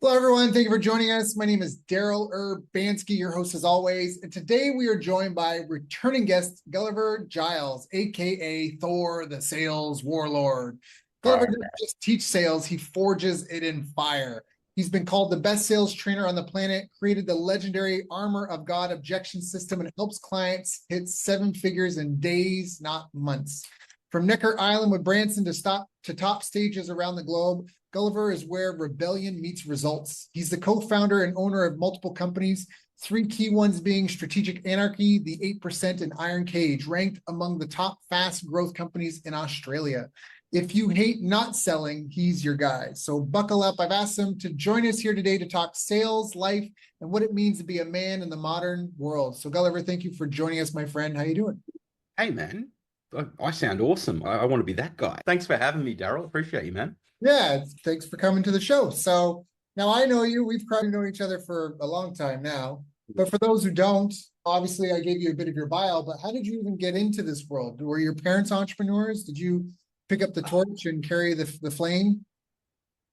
Hello, everyone. Thank you for joining us. My name is Daryl Urbanski, your host as always. And today we are joined by returning guest Gulliver Giles, aka Thor, the sales warlord. Gulliver Right. doesn't just teach sales, he forges it in fire. He's been called the best sales trainer on the planet, created the legendary Armor of God objection system, and helps clients hit seven figures in days, not months. From Necker Island with Branson to top stages around the globe, Gulliver is where rebellion meets results. He's the co-founder and owner of multiple companies, three key ones being Strategic Anarchy, the 8%, and Iron Cage, ranked among the top fast growth companies in Australia. If you hate not selling, he's your guy. So buckle up. I've asked him to join us here today to talk sales, life, and what it means to be a man in the modern world. So Gulliver, thank you for joining us, my friend. How you doing? Hey, man. I sound awesome. I want to be that guy. Thanks for having me, Daryl. Appreciate you, man. Yeah, thanks for coming to the show. So now I know you. We've probably known each other for a long time now. But for those who don't, obviously I gave you a bit of your bio, but how did you even get into this world? Were your parents entrepreneurs? Did you pick up the torch and carry the flame?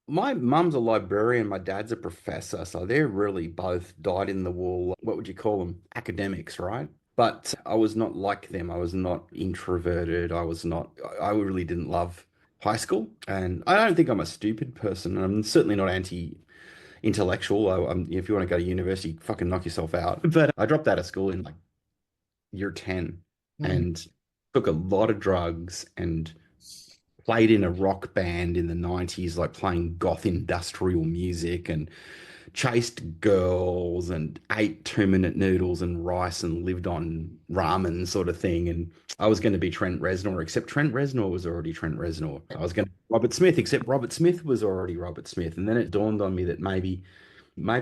My mum's a librarian, my dad's a professor, so they're really both dyed in the wool. What would you call them? Academics, right? But I was not like them. I was not introverted. I really didn't love high school. And I don't think I'm a stupid person. I'm certainly not anti-intellectual. If you want to go to university, fucking knock yourself out. But I dropped out of school in like year 10 Hmm. and took a lot of drugs and played in a rock band in the 90s, like playing goth industrial music and chased girls and ate 2-minute noodles and rice and lived on ramen sort of thing. And I was going to be Trent Reznor, except Trent Reznor was already Trent Reznor. I was going to be Robert Smith, except Robert Smith was already Robert Smith. And then it dawned on me that maybe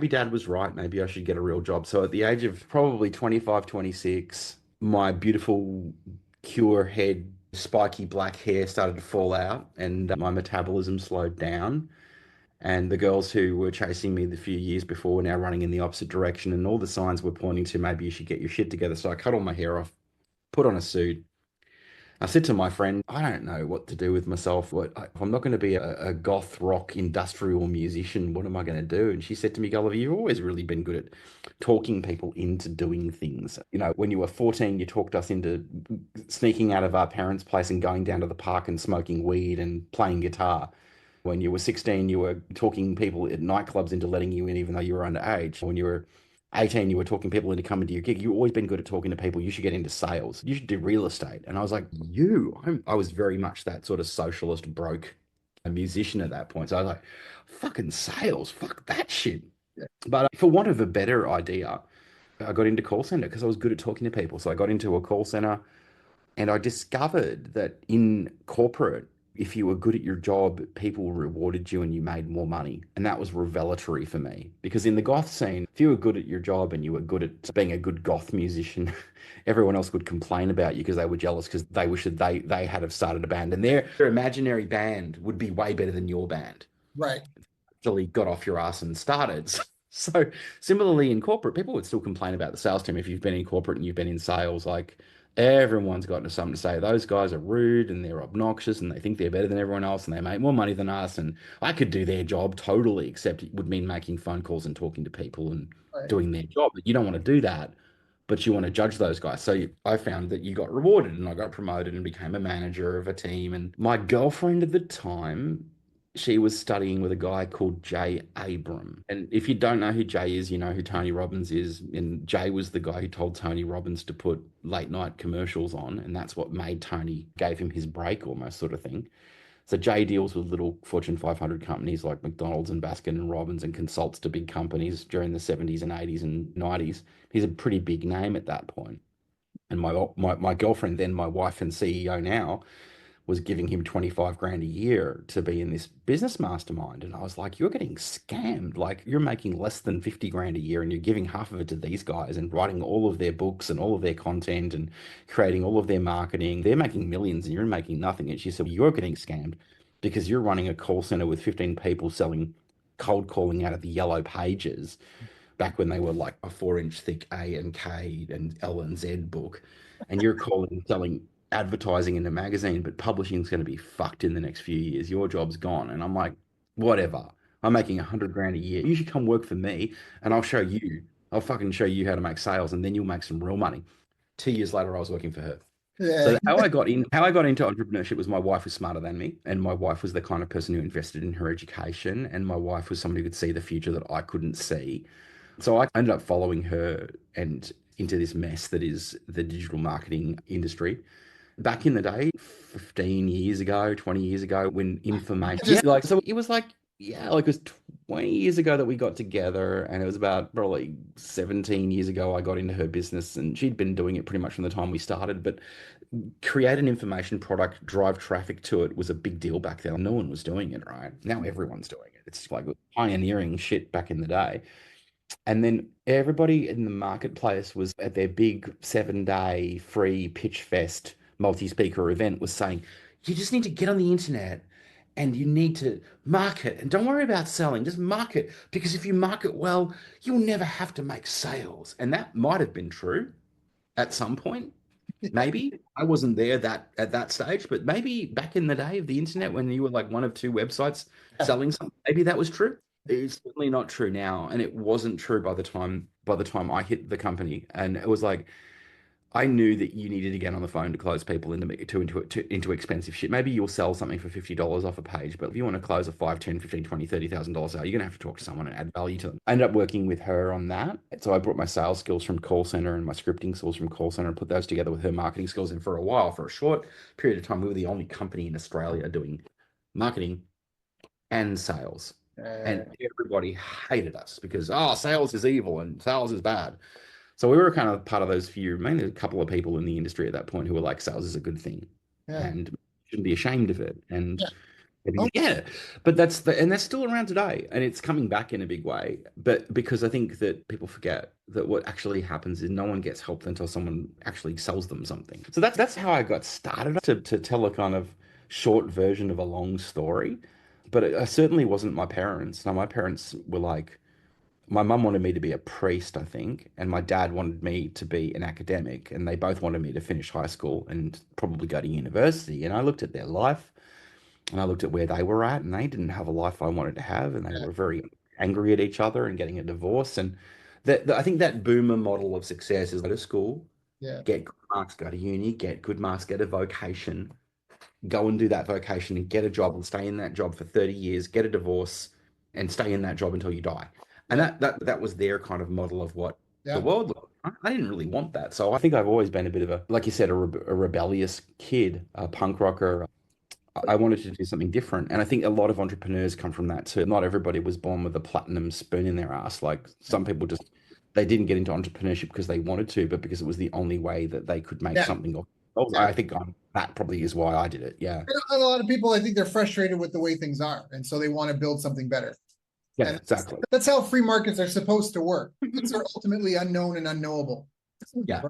dad was right. Maybe I should get a real job. So at the age of probably 25, 26, my beautiful cure head, spiky black hair started to fall out and my metabolism slowed down. And the girls who were chasing me the few years before were now running in the opposite direction. And all the signs were pointing to maybe you should get your shit together. So I cut all my hair off, put on a suit, I said to my friend, I don't know what to do with myself. If I'm not going to be a goth rock industrial musician, what am I going to do? And she said to me, Gulliver, you've always really been good at talking people into doing things. You know, when you were 14, you talked us into sneaking out of our parents' place and going down to the park and smoking weed and playing guitar. When you were 16, you were talking people at nightclubs into letting you in, even though you were underage. When you were 18, you were talking people into coming to your gig. You've always been good at talking to people. You should get into sales. You should do real estate. And I was like, I was very much that sort of socialist broke a musician at that point. So I was like, fucking sales, fuck that shit. But for want of a better idea, I got into call center because I was good at talking to people. So I got into a call center and I discovered that in corporate, if you were good at your job, people rewarded you and you made more money. And that was revelatory for me. Because in the goth scene, if you were good at your job and you were good at being a good goth musician, everyone else would complain about you because they were jealous because they wish that they had have started a band and their imaginary band would be way better than your band. Right. Actually got off your ass and started. So similarly in corporate, people would still complain about the sales team if you've been in corporate and you've been in sales. Like everyone's got something to say. Those guys are rude and they're obnoxious and they think they're better than everyone else and they make more money than us. And I could do their job totally, except it would mean making phone calls and talking to people and Right. doing their job. But you don't want to do that, but you want to judge those guys. So I found that you got rewarded and I got promoted and became a manager of a team. And my girlfriend at the time, she was studying with a guy called Jay Abram. And if you don't know who Jay is, you know who Tony Robbins is. And Jay was the guy who told Tony Robbins to put late night commercials on. And that's what made Tony, gave him his break almost sort of thing. So Jay deals with little Fortune 500 companies like McDonald's and Baskin and Robbins and consults to big companies during the 70s and 80s and 90s. He's a pretty big name at that point. And my girlfriend, then my wife and CEO now, was giving him 25 grand a year to be in this business mastermind. And I was like, you're getting scammed. Like you're making less than 50 grand a year and you're giving half of it to these guys and writing all of their books and all of their content and creating all of their marketing. They're making millions and you're making nothing. And she said, you're getting scammed because you're running a call center with 15 people selling cold calling out of the yellow pages back when they were like a 4-inch thick A and K and L and Z book. And you're calling, selling advertising in a magazine, but publishing's going to be fucked in the next few years. Your job's gone. And I'm like, whatever. I'm making 100 grand a year. You should come work for me and I'll show you. I'll fucking show you how to make sales and then you'll make some real money. 2 years later, I was working for her. Yeah. So how I got into entrepreneurship was my wife was smarter than me, and my wife was the kind of person who invested in her education, and my wife was somebody who could see the future that I couldn't see. So I ended up following her and into this mess that is the digital marketing industry. Back in the day, 15 years ago, 20 years ago, when information, yeah, Just like, so it was like, yeah, like it was 20 years ago that we got together, and it was about probably 17 years ago I got into her business, and she'd been doing it pretty much from the time we started. But create an information product, drive traffic to it was a big deal back then. No one was doing it, right? Now everyone's doing it. It's like pioneering shit back in the day. And then everybody in the marketplace was at their big 7 day free pitch fest multi-speaker event was saying, you just need to get on the internet and you need to market and don't worry about selling, just market because if you market well, you'll never have to make sales. And that might have been true at some point. Maybe I wasn't there that at that stage, but maybe back in the day of the internet when you were like one of two websites selling something, maybe that was true. It's certainly not true now, and it wasn't true by the time I hit the company, and it was like I knew that you needed to get on the phone to close people into expensive shit. Maybe you'll sell something for $50 off a page, but if you want to close a 5, 10, 15, 20, $30,000 sale, you're gonna have to talk to someone and add value to them. I ended up working with her on that. So I brought my sales skills from call center and my scripting skills from call center and put those together with her marketing skills. And for a while, for a short period of time, we were the only company in Australia doing marketing and sales. And everybody hated us because, oh, sales is evil and sales is bad. So we were kind of part of those few, mainly a couple of people in the industry at that point who were like, sales is a good thing yeah. and shouldn't be ashamed of it. And Yeah. Oh, yeah, but and that's still around today and it's coming back in a big way. But because I think that people forget that what actually happens is no one gets helped until someone actually sells them something. So that's how I got started to tell a kind of short version of a long story. But it certainly wasn't my parents. No, my parents were like, my mum wanted me to be a priest, I think, and my dad wanted me to be an academic, and they both wanted me to finish high school and probably go to university. And I looked at their life and I looked at where they were at, and they didn't have a life I wanted to have, and they yeah. were very angry at each other and getting a divorce. And I think that boomer model of success is go to school, Yeah. get good marks, go to uni, get good marks, get a vocation, go and do that vocation and get a job and stay in that job for 30 years, get a divorce and stay in that job until you die. And Yeah. that was their kind of model of what the Yeah. world looked like. I didn't really want that. So I think I've always been a bit of a, like you said, a rebellious kid, a punk rocker. I wanted to do something different. And I think a lot of entrepreneurs come from that too. Not everybody was born with a platinum spoon in their ass. Like some people just, they didn't get into entrepreneurship because they wanted to, but because it was the only way that they could make Yeah. something of themselves. Yeah. I think that probably is why I did it. Yeah. And a lot of people, I think they're frustrated with the way things are, and so they want to build something better. Yeah, And exactly. that's how free markets are supposed to work. Things are ultimately unknown and unknowable. Yeah.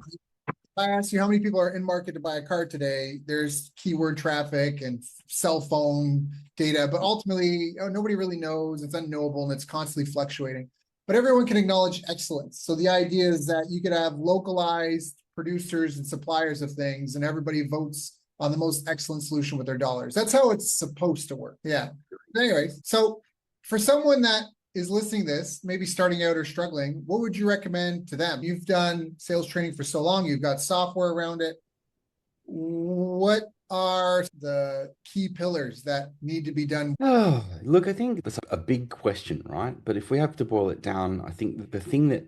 I asked you how many people are in market to buy a car today. There's keyword traffic and cell phone data, but ultimately, nobody really knows. It's unknowable and it's constantly fluctuating. But everyone can acknowledge excellence. So the idea is that you could have localized producers and suppliers of things, and everybody votes on the most excellent solution with their dollars. That's how it's supposed to work. Yeah. Anyway, so for someone that is listening to this, maybe starting out or struggling, what would you recommend to them? You've done sales training for so long, you've got software around it. What are the key pillars that need to be done? Oh, look, I think that's a big question, right? But if we have to boil it down, I think that the thing that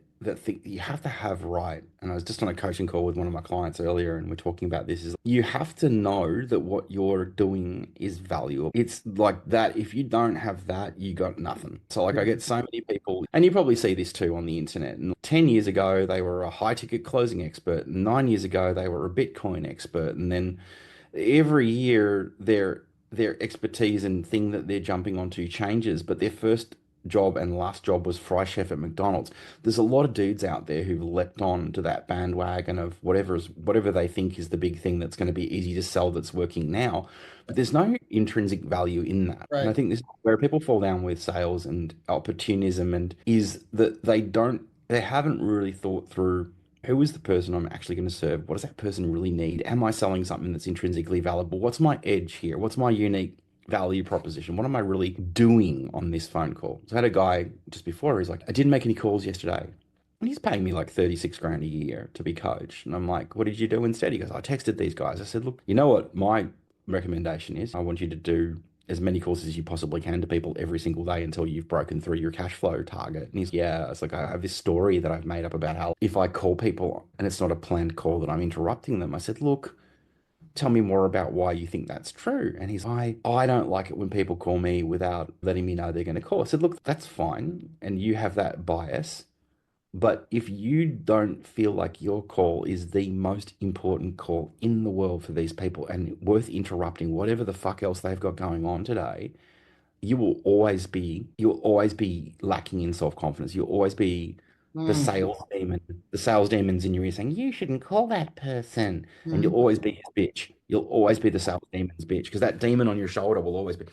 you have to have right, and I was just on a coaching call with one of my clients earlier, and we're talking about this, is you have to know that what you're doing is valuable. It's like that. If you don't have that, you got nothing. So like I get so many people, and you probably see this too on the internet. And 10 years ago, they were a high ticket closing expert. And 9 years ago, they were a Bitcoin expert. And then every year their expertise and thing that they're jumping onto changes, but their first job and last job was fry chef at McDonald's. There's a lot of dudes out there who've leapt on to that bandwagon of whatever they think is the big thing that's going to be easy to sell that's working now. But there's no intrinsic value in that. And I Right. think this is where people fall down with sales and opportunism and is that they haven't really thought through who is the person I'm actually going to serve? What does that person really need? Am I selling something that's intrinsically valuable? What's my edge here? What's my unique value proposition? What am I really doing on this phone call? So I had a guy just before, he's like, I didn't make any calls yesterday. And he's paying me like 36 grand a year to be coached. And I'm like, what did you do instead? He goes, I texted these guys. I said, look, you know what my recommendation is? I want you to do as many calls as you possibly can to people every single day until you've broken through your cash flow target. And he's, yeah, it's like, I have this story that I've made up about how if I call people and it's not a planned call that I'm interrupting them. I said, look, tell me more about why you think that's true. And he's, I don't like it when people call me without letting me know they're going to call. I said, look, that's fine. And you have that bias. But if you don't feel like your call is the most important call in the world for these people and worth interrupting whatever the fuck else they've got going on today, you'll always be lacking in self-confidence. You'll always be the Mm, sales demon, the sales demons in your ear saying, you shouldn't call that person. And you'll mm, always be his bitch. You'll always be the sales demon's bitch because that demon on your shoulder will always be,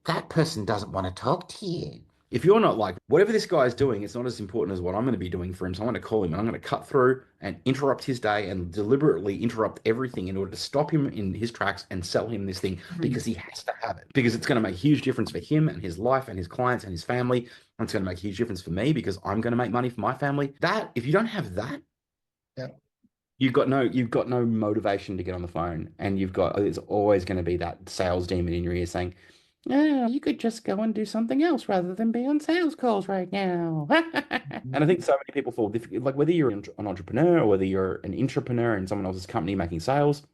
that person doesn't want to talk to you. If you're not like, whatever this guy is doing, it's not as important as what I'm going to be doing for him. So I'm going to call him and I'm going to cut through and interrupt his day and deliberately interrupt everything in order to stop him in his tracks and sell him this thing mm. because he has to have it. Because it's going to make a huge difference for him and his life and his clients and his family. And it's going to make a huge difference for me because I'm going to make money for my family. That, if you don't have that, Yeah. you've got no motivation to get on the phone. And there's always going to be that sales demon in your ear saying, yeah, you could just go and do something else rather than be on sales calls right now. And I think so many people fall difficult, like whether you're an entrepreneur or whether you're an intrapreneur in someone else's company making sales,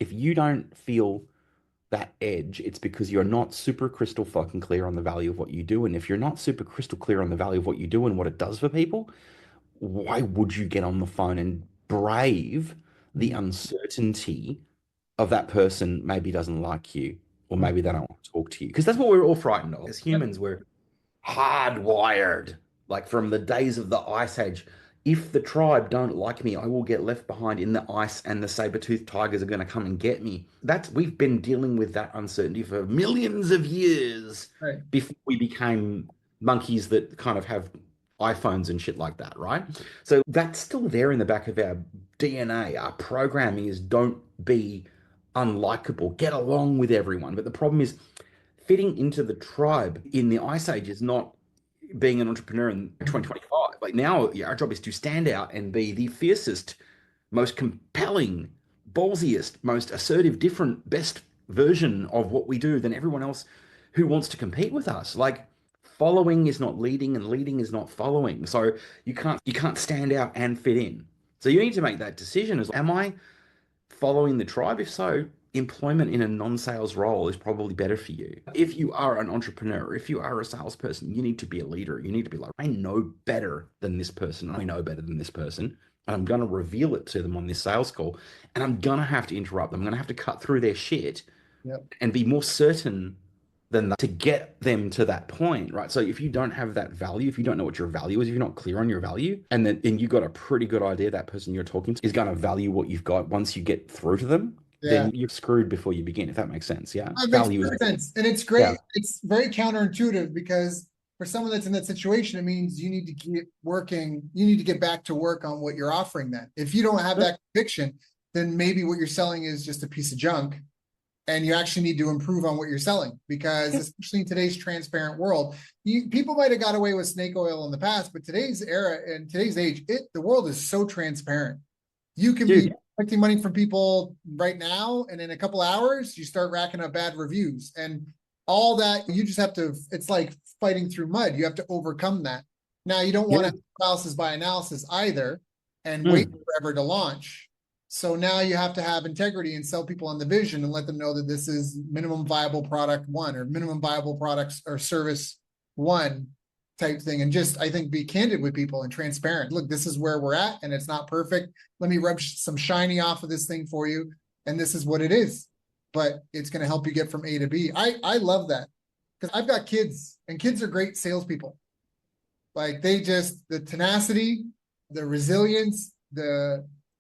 if you don't feel that edge, it's because you're not super crystal fucking clear on the value of what you do. And if you're not super crystal clear on the value of what you do and what it does for people, why would you get on the phone and brave the Mm, uncertainty of that person maybe doesn't like you or mm. maybe they don't want to talk to you? Because that's what we're all frightened of. As Yep. humans, we're hardwired, like from the days of the Ice Age. If the tribe don't like me, I will get left behind in the ice and the saber-toothed tigers are going to come and get me. We've been dealing with that uncertainty for millions of years Right. before we became monkeys that kind of have iPhones and shit like that, right? So that's still there in the back of our DNA. Our programming is don't be unlikable, get along with everyone. But the problem is fitting into the tribe in the Ice Age is not being an entrepreneur in Mhm. 2025. Like now, yeah, our job is to stand out and be the fiercest, most compelling, ballsiest, most assertive, different, best version of what we do than everyone else who wants to compete with us. Like following is not leading and leading is not following. So you can't stand out and fit in. So you need to make that decision as, am I following the tribe? If so, employment in a non-sales role is probably better for you. If you are an entrepreneur, if you are a salesperson, you need to be a leader. You need to be like, I know better than this person. I know better than this person. And I'm going to reveal it to them on this sales call. And I'm going to have to interrupt them. I'm going to have to cut through their shit Yep. and be more certain than that to get them to that point, right? So if you don't have that value, if you don't know what your value is, if you're not clear on your value, and you got a pretty good idea that person you're talking to is going to value what you've got once you get through to them, Yeah. then you're screwed before you begin, if that makes sense. Yeah. That makes Value is, perfect sense. And it's yeah. great. It's very counterintuitive because for someone that's in that situation, it means you need to keep working. You need to get back to work on what you're offering then. If you don't have that conviction, then maybe what you're selling is just a piece of junk. And you actually need to improve on what you're selling because especially in today's transparent world, people might have got away with snake oil in the past, but today's era and today's age, the world is so transparent. You can be Dude, collecting money from people right now, and in a couple hours, you start racking up bad reviews and all that. You just have to, it's like fighting through mud. You have to overcome that. Now, you don't want to yeah. have paralysis by analysis either and wait Mm. forever to launch. So now you have to have integrity and sell people on the vision and let them know that this is minimum viable product one or minimum viable products or service one type thing. And just, I think, be candid with people and transparent. Look, this is where we're at and it's not perfect. Let me rub some shiny off of this thing for you. And this is what it is, but it's going to help you get from A to B. I love that because I've got kids and kids are great salespeople. Like the tenacity, the resilience,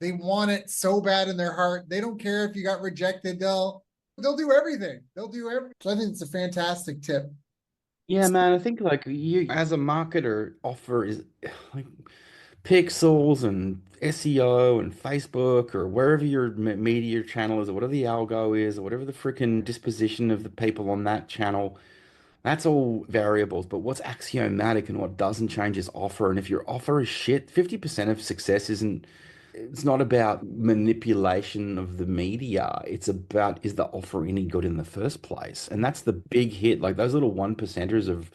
they want it so bad in their heart. They don't care if you got rejected. They'll do everything. They'll do everything. So I think it's a fantastic tip. Yeah, man. I think like you as a marketer offer is like pixels and SEO and Facebook or wherever your media channel is, or whatever the algo is, or whatever the freaking disposition of the people on that channel, that's all variables. But what's axiomatic and what doesn't change is offer. And if your offer is shit, 50% of success isn't, it's not about manipulation of the media. It's about, is the offer any good in the first place? And that's the big hit. Like those little one percenters of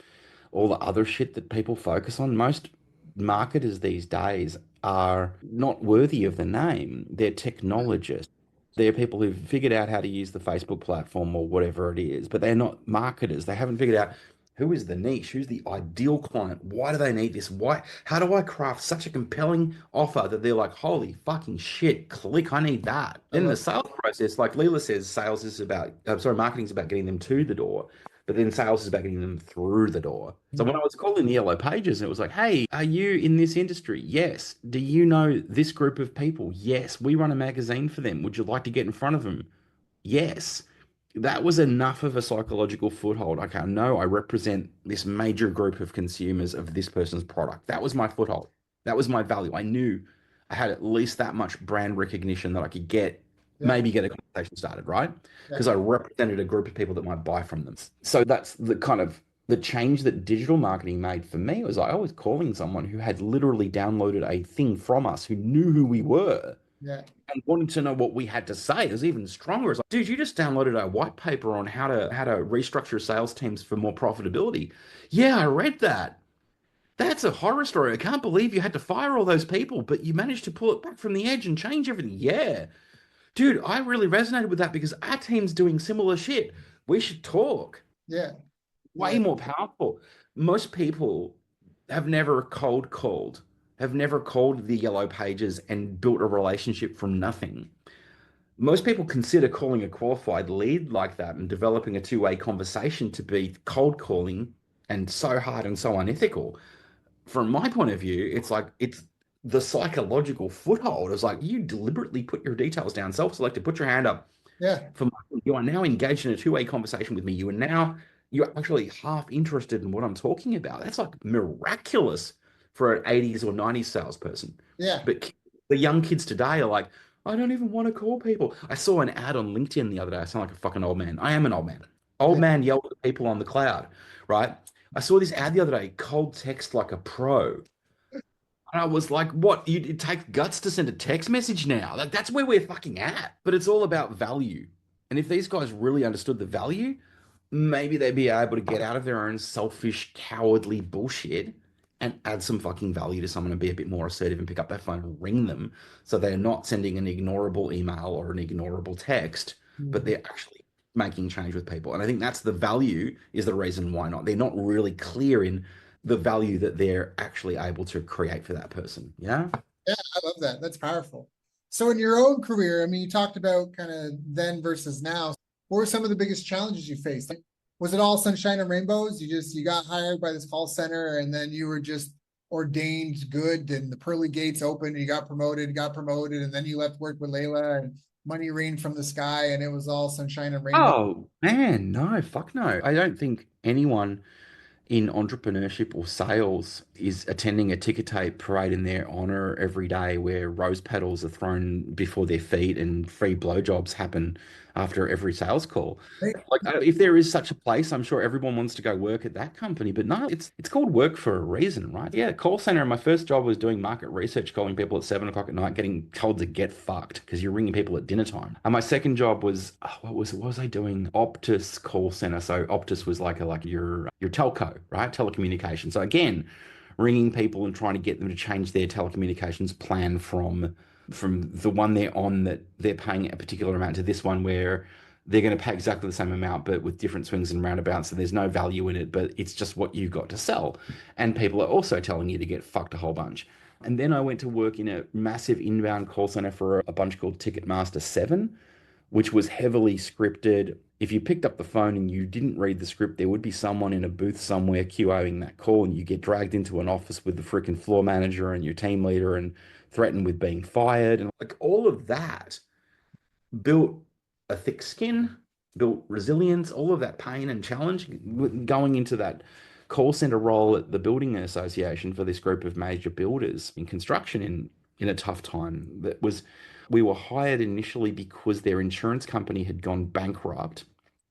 all the other shit that people focus on. Most marketers these days are not worthy of the name. They're technologists. They're people who've figured out how to use the Facebook platform or whatever it is, but they're not marketers. They haven't figured out who is the niche, who's the ideal client, why do they need this? Why, how do I craft such a compelling offer that they're like, holy fucking shit, click, I need that. I Then the love sales process, like Leela says, sales is about, sorry, marketing is about getting them to the door. But then sales is about getting them through the door. So when I was calling the Yellow Pages, it was like, hey, are you in this industry? Yes. Do you know this group of people? Yes. We run a magazine for them. Would you like to get in front of them? Yes. That was enough of a psychological foothold. Okay, I know I represent this major group of consumers of this person's product. That was my foothold. That was my value. I knew I had at least that much brand recognition that I could get, yeah, maybe get a conversation started, right? yeah, Because I represented a group of people that might buy from them. So that's the kind of the change that digital marketing made for me was I was calling someone who had literally downloaded a thing from us, who knew who we were yeah, and wanting to know what we had to say. It was even stronger. It's like, dude, you just downloaded a white paper on how to restructure sales teams for more profitability. Yeah, I read that. That's a horror story. I can't believe you had to fire all those people, but you managed to pull it back from the edge and change everything. Yeah. Dude, I really resonated with that because our team's doing similar shit. We should talk. yeah, Way yeah, more powerful. Most people have never cold called, have never called the Yellow Pages and built a relationship from nothing. Most people consider calling a qualified lead like that and developing a two-way conversation to be cold calling and so hard and so unethical. From my point of view, it's like it's the psychological foothold. It's like you deliberately put your details down, self-selected, put your hand up. yeah, For my, you are now engaged in a two-way conversation with me. You are now you're actually half interested in what I'm talking about. That's like miraculous for an 80s or 90s salesperson. yeah, But the young kids today are like, I don't even want to call people. I saw an ad on LinkedIn the other day. I sound like a fucking old man. I am an old man. Old yeah, man yelled at people on the cloud, right? I saw this ad the other day, cold text like a pro. And I was like, what? It takes guts to send a text message now. Like, that's where we're fucking at. But it's all about value. And if these guys really understood the value, maybe they'd be able to get out of their own selfish, cowardly bullshit and add some fucking value to someone and be a bit more assertive and pick up that phone and ring them so they're not sending an ignorable email or an ignorable text, but mhm, they're actually making change with people. And I think that's the value is the reason why not. They're not really clear in the value that they're actually able to create for that person. Yeah. yeah. I love that. That's powerful. So in your own career, I mean, you talked about kind of then versus now. What were some of the biggest challenges you faced? Like, was it all sunshine and rainbows? You got hired by this call center and then you were just ordained good and the pearly gates opened and you got promoted, and then you left work with Layla and money rained from the sky and it was all sunshine and rainbow. Oh man, no, fuck no. I don't think anyone in entrepreneurship or sales is attending a ticker tape parade in their honor every day where rose petals are thrown before their feet and free blowjobs happen after every sales call. Right? Like if there is such a place, I'm sure everyone wants to go work at that company, but no, it's called work for a reason, right? Yeah, call center. My first job was doing market research, calling people at 7 o'clock at night, getting told to get fucked because you're ringing people at dinner time. And my second job was what was I doing? Optus call center. So Optus was like your telco, right? Telecommunications. So again, ringing people and trying to get them to change their telecommunications plan from the one they're on that they're paying a particular amount to this one where they're going to pay exactly the same amount but with different swings and roundabouts. So there's no value in it, but it's just what you've got to sell. And people are also telling you to get fucked a whole bunch. And then I went to work in a massive inbound call center for a bunch called Ticketmaster 7, which was heavily scripted. If you picked up the phone and you didn't read the script, there would be someone in a booth somewhere QAing that call, and you get dragged into an office with the freaking floor manager and your team leader and threatened with being fired. And like all of that built a thick skin, built resilience, all of that pain and challenge going into that. call center role at the building association for this group of major builders in construction in a tough time. That was we were hired initially because their insurance company had gone bankrupt.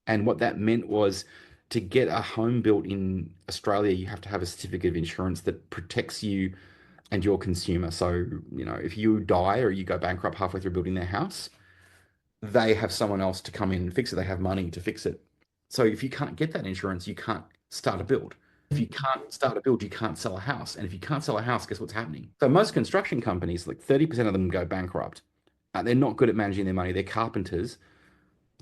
And what that meant was to get a home built in Australia, you have to have a certificate of insurance that protects you and your consumer. So, if you die or you go bankrupt halfway through building their house, they have someone else to come in and fix it. They have money to fix it. So if you can't get that insurance, you can't start a build. If you can't start a build, you can't sell a house. And if you can't sell a house, guess what's happening? So most construction companies, like 30% of them go bankrupt. They're not good at managing their money. They're carpenters.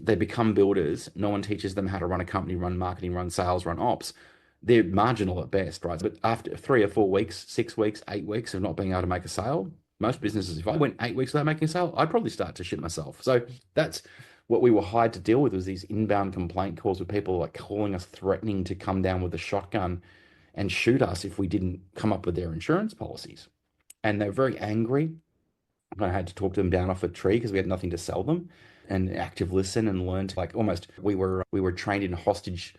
They become builders. No one teaches them how to run a company, run marketing, run sales, run ops. They're marginal at best, right? But after 3 or 4 weeks, 6 weeks, 8 weeks of not being able to make a sale, most businesses, if I went 8 weeks without making a sale, I'd probably start to shit myself. So that's what we were hired to deal with, was these inbound complaint calls with people like calling us, threatening to come down with a shotgun and shoot us if we didn't come up with their insurance policies. And they're very angry. I had to talk them down off a tree because we had nothing to sell them, and active listen and learn to, like, almost we were trained in hostage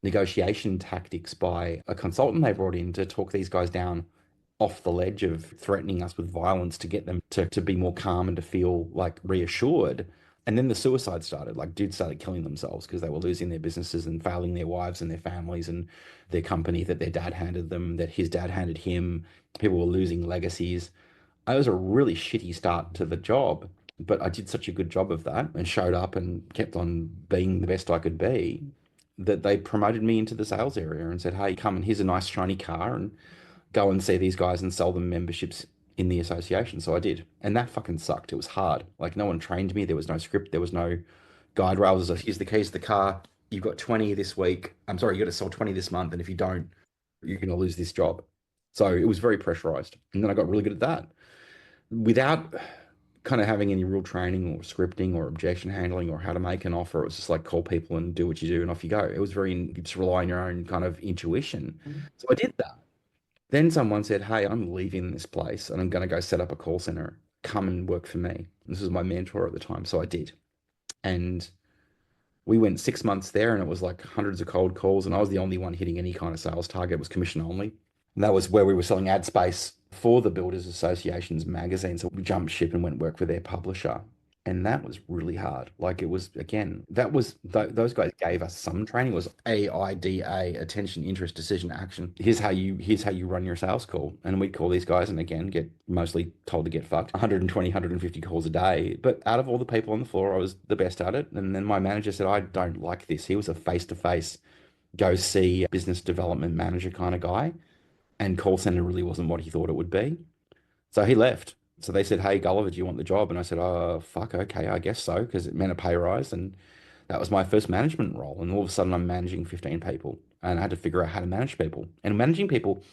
negotiation tactics by a consultant they brought in to talk these guys down off the ledge of threatening us with violence to get them to be more calm and to feel like reassured. And then the suicide started. Like, dudes started killing themselves because they were losing their businesses and failing their wives and their families and their company that their dad handed them, that his dad handed him. People were losing legacies. It was a really shitty start to the job, but I did such a good job of that and showed up and kept on being the best I could be, that they promoted me into the sales area and said, hey, come and here's a nice shiny car and go and see these guys and sell them memberships in the association. So I did. And that fucking sucked. It was hard. Like, no one trained me. There was no script. There was no guide rails. It was like, here's the keys to the car. You've got 20 this week. I'm sorry, you got to sell 20 this month. And if you don't, you're going to lose this job. So it was very pressurized. And then I got really good at that without kind of having any real training or scripting or objection handling or how to make an offer. It was just like call people and do what you do and off you go. It was very, you just rely on your own kind of intuition. So I did that. Then someone said, hey, I'm leaving this place and I'm going to go set up a call center. Come and work for me. This was my mentor at the time. So I did. And we went 6 months there and it was like hundreds of cold calls. And I was the only one hitting any kind of sales target. It was commission only. And that was where we were selling ad space for the Builders Association's magazine. So we jumped ship and went work with their publisher. And that was really hard. Like, it was, again, that was, those guys gave us some training. It was AIDA, attention, interest, decision, action. Here's how you run your sales call. And we'd call these guys and, again, get mostly told to get fucked. 120, 150 calls a day. But out of all the people on the floor, I was the best at it. And then my manager said, I don't like this. He was a face-to-face, go see business development manager kind of guy. And call center really wasn't what he thought it would be. So he left. So they said, hey, Gulliver, do you want the job? And I said, oh, fuck, okay, I guess so, because it meant a pay rise. And that was my first management role. And all of a sudden, I'm managing 15 people. And I had to figure out how to manage people. And managing people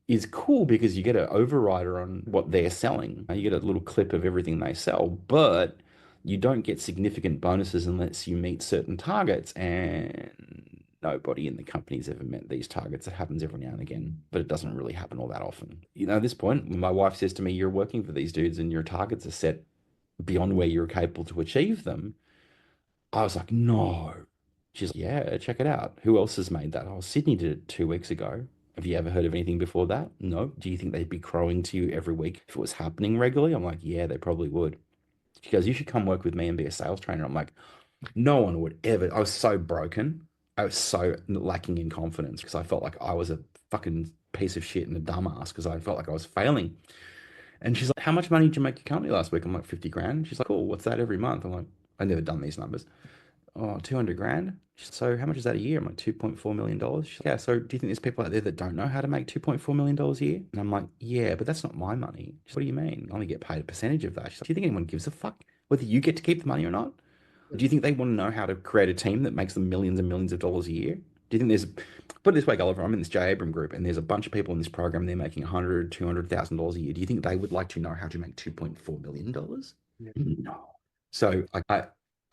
is cool because you get an overrider on what they're selling. You get a little clip of everything they sell, but you don't get significant bonuses unless you meet certain targets. And nobody in the company's ever met these targets. It happens every now and again, but it doesn't really happen all that often. At this point, when my wife says to me, you're working for these dudes and your targets are set beyond where you're capable to achieve them, I was like, no. She's like, yeah, check it out. Who else has made that? Oh, Sydney did it 2 weeks ago. Have you ever heard of anything before that? No. Do you think they'd be crowing to you every week if it was happening regularly? I'm like, yeah, they probably would. She goes, you should come work with me and be a sales trainer. I'm like, no one would ever. I was so broken. I was so lacking in confidence because I felt like I was a fucking piece of shit and a dumbass because I felt like I was failing. And she's like, how much money did you make your company last week? I'm like, 50 grand. She's like, oh, what's that every month? I'm like, I've never done these numbers. Oh, 200 grand. So how much is that a year? I'm like, $2.4 million. She's like, yeah. So do you think there's people out there that don't know how to make $2.4 million a year? And I'm like, yeah, but that's not my money. She's like, what do you mean? I only get paid a percentage of that. She's like, do you think anyone gives a fuck whether you get to keep the money or not? Do you think they want to know how to create a team that makes them millions and millions of dollars a year? Do you think there's, put it this way, Gulliver, I'm in this J. Abram group and there's a bunch of people in this program, they're making $100,000, $200,000 a year. Do you think they would like to know how to make $2.4 million? Yeah. No. So I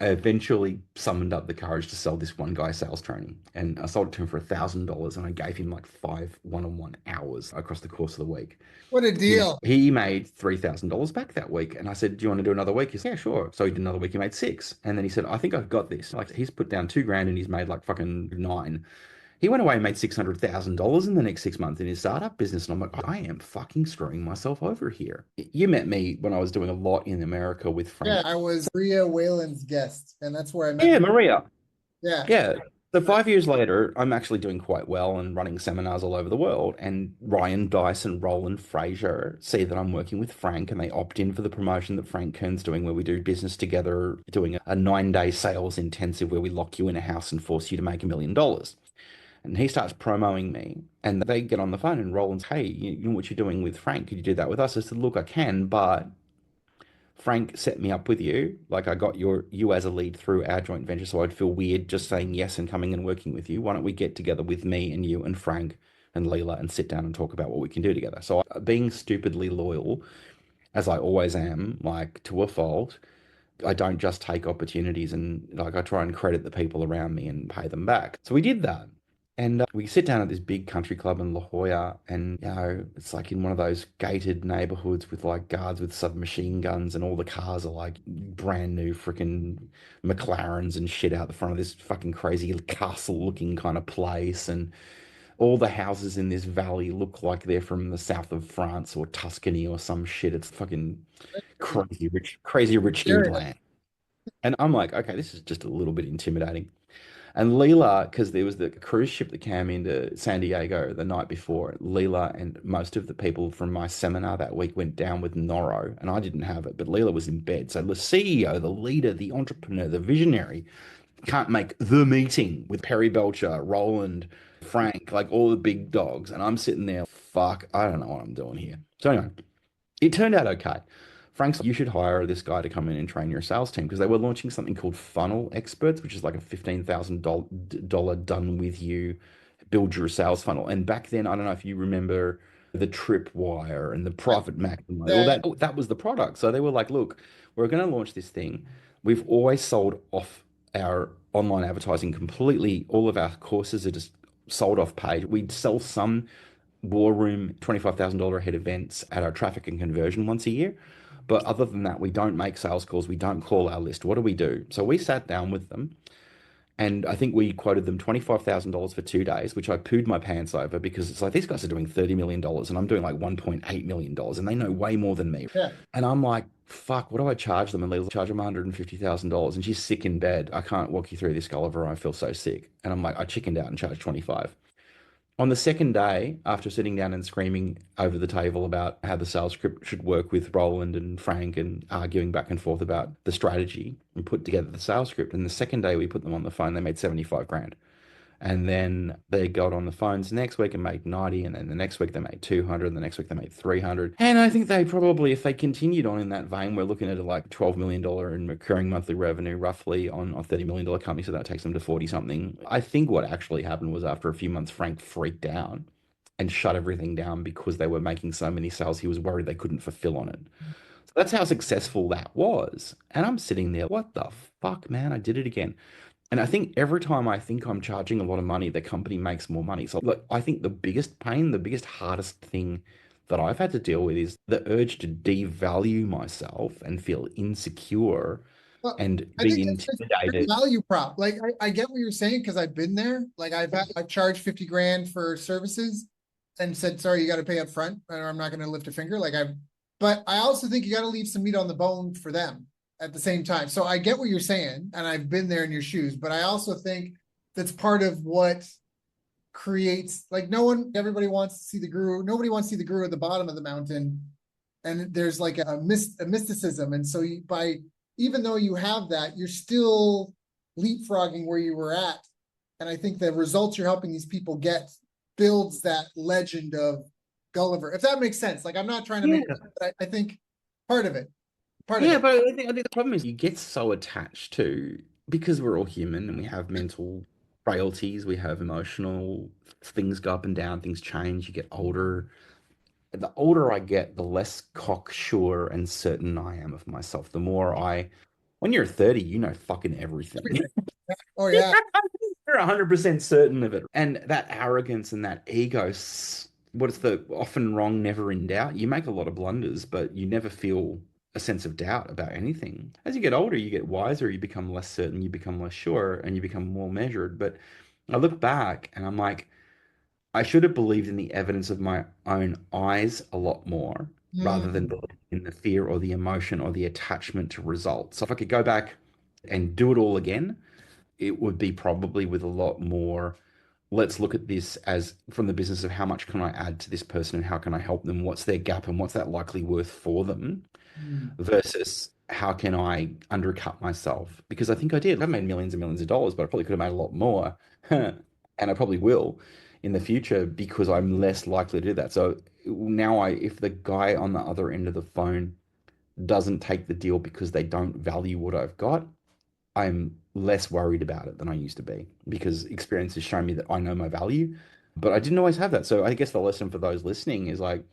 eventually summoned up the courage to sell this one guy sales training. And I sold it to him for $1,000 and I gave him like 5 one-on-one hours across the course of the week. What a deal. He made $3,000 back that week. And I said, do you want to do another week? He said, yeah, sure. So he did another week. He made 6. And then he said, I think I've got this. Like, he's put down 2 grand and he's made like fucking 9. He went away and made $600,000 in the next 6 months in his startup business. And I'm like, I am fucking screwing myself over here. You met me when I was doing a lot in America with Yeah, Frank. I was Maria Whalen's guest, and that's where I met. Yeah, Maria. Yeah, Yeah. So 5 years later, I'm actually doing quite well and running seminars all over the world. And Ryan Dice and Roland Fraser see that I'm working with Frank and they opt in for the promotion that Frank Kern's doing, where we do business together, doing a 9 day sales intensive where we lock you in a house and force you to make $1 million. And he starts promoting me, and they get on the phone, and Roland's, hey, you know what you're doing with Frank? Could you do that with us? I said, look, I can, but Frank set me up with you. Like I got you as a lead through our joint venture, so I'd feel weird just saying yes and coming and working with you. Why don't we get together with me and you and Frank and Leela and sit down and talk about what we can do together? So being stupidly loyal, as I always am, like to a fault, I don't just take opportunities and like I try and credit the people around me and pay them back. So we did that. And we sit down at this big country club in La Jolla, and it's like in one of those gated neighborhoods with like guards with submachine guns, and all the cars are like brand new freaking McLarens and shit out the front of this fucking crazy castle looking kind of place. And all the houses in this valley look like they're from the south of France or Tuscany or some shit. It's fucking crazy rich dude area. land. And I'm like, okay, this is just a little bit intimidating. And Leela, because there was the cruise ship that came into San Diego the night before, Leela and most of the people from my seminar that week went down with Noro, and I didn't have it, but Leela was in bed. So the CEO, the leader, the entrepreneur, the visionary can't make the meeting with Perry Belcher, Roland, Frank, like all the big dogs. And I'm sitting there, fuck, I don't know what I'm doing here. So anyway, it turned out okay. Frank's like, you should hire this guy to come in and train your sales team because they were launching something called Funnel Experts, which is like a $15,000 done with you, build your sales funnel. And back then, I don't know if you remember the Tripwire and the Profit Maximizer, all Yeah, that was the product. So they were like, look, we're going to launch this thing. We've always sold off our online advertising completely. All of our courses are just sold off page. We sell some war room $25,000 a head events at our traffic and conversion once a year. But other than that, we don't make sales calls. We don't call our list. What do we do? So we sat down with them, and I think we quoted them $25,000 for 2 days, which I pooed my pants over because it's like these guys are doing $30 million and I'm doing like $1.8 million and they know way more than me. yeah. And I'm like, fuck, what do I charge them? And they'll charge them $150,000. And she's sick in bed. I can't walk you through this, Gulliver. I feel so sick. And I'm like, I chickened out and charged 25. On the second day, after sitting down and screaming over the table about how the sales script should work with Roland and Frank and arguing back and forth about the strategy and put together the sales script. And the second day we put them on the phone, they made 75 grand. And then they got on the phones the next week and made 90. And then the next week they made 200. And the next week they made 300. And I think they probably, if they continued on in that vein, we're looking at like $12 million in recurring monthly revenue, roughly on a $30 million company. So that takes them to 40 something. I think what actually happened was after a few months, Frank freaked out and shut everything down because they were making so many sales. He was worried they couldn't fulfill on it. So that's how successful that was. And I'm sitting there, what the fuck, man? I did it again. And I think every time I think I'm charging a lot of money, the company makes more money. So look, I think the biggest pain, the biggest hardest thing that I've had to deal with is the urge to devalue myself and feel insecure Well, and I be think it's just a great intimidated. value prop. Like I get what you're saying because I've been there. Like I've charged 50 grand for services and said, sorry, you got to pay up front, or I'm not going to lift a finger. But I also think you got to leave some meat on the bone for them at the same time. So I get what you're saying, and I've been there in your shoes, but I also think that's part of what creates, like, everybody wants to see the guru. Nobody wants to see the guru at the bottom of the mountain. And there's like a mysticism. And so even though you have that, you're still leapfrogging where you were at. And I think the results you're helping these people get builds that legend of Gulliver, if that makes sense. Like, I'm not trying to Yeah. make, but I think part of it, part of Yeah, it. but I think the problem is you get so attached to, because we're all human and we have mental frailties, we have emotional things go up and down, things change, you get older. The older I get, the less cocksure and certain I am of myself. When you're 30, you know fucking everything. Everything. Oh yeah. You're 100% certain of it. And that arrogance and that ego, what's the often wrong, never in doubt? You make a lot of blunders, but you never feel a sense of doubt about anything. As you get older, you get wiser, you become less certain, you become less sure, and you become more measured. But I look back and I'm like, I should have believed in the evidence of my own eyes a lot more rather than Mm, believing in the fear or the emotion or the attachment to results. So if I could go back and do it all again, it would be probably with a lot more. Let's look at this as from the business of how much can I add to this person and how can I help them? What's their gap and what's that likely worth for them? mm, Versus how can I undercut myself? Because I think I did. I've made millions and millions of dollars, but I probably could have made a lot more. And I probably will in the future because I'm less likely to do that. So now if the guy on the other end of the phone doesn't take the deal because they don't value what I've got, I'm less worried about it than I used to be because experience has shown me that I know my value, but I didn't always have that. So I guess the lesson for those listening is like,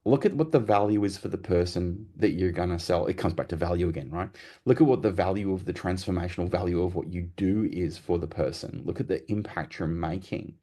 look at what the value is for the person that you're going to sell. It comes back to value again, right? Look at what the value of the transformational value of what you do is for the person. Look at the impact you're making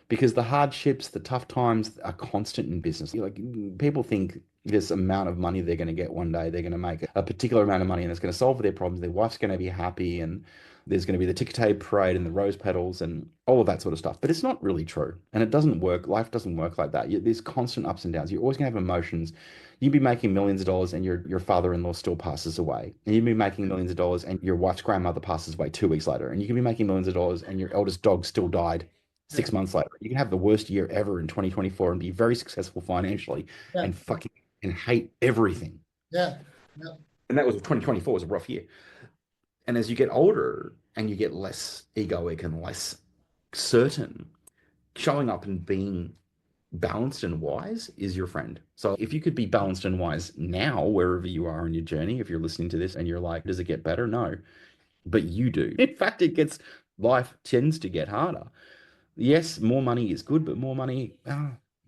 because the hardships, the tough times are constant in business. Like people think this amount of money they're going to get one day, they're going to make a particular amount of money and it's going to solve their problems. Their wife's going to be happy and there's going to be the ticker tape parade and the rose petals and all of that sort of stuff. But it's not really true. And it doesn't work. Life doesn't work like that. There's constant ups and downs. You're always going to have emotions. You'd be making millions of dollars and your father-in-law still passes away. And you'd be making millions of dollars and your wife's grandmother passes away 2 weeks later. And you can be making millions of dollars and your eldest dog still died yeah, 6 months later. You can have the worst year ever in 2024 and be very successful financially yeah, and fucking and hate everything. yeah, yeah, And that was 2024 was a rough year. And as you get older and you get less egoic and less certain, showing up and being balanced and wise is your friend. So if you could be balanced and wise now, wherever you are in your journey, if you're listening to this and you're like, does it get better? No, but you do. In fact, life tends to get harder. Yes, more money is good, but more money,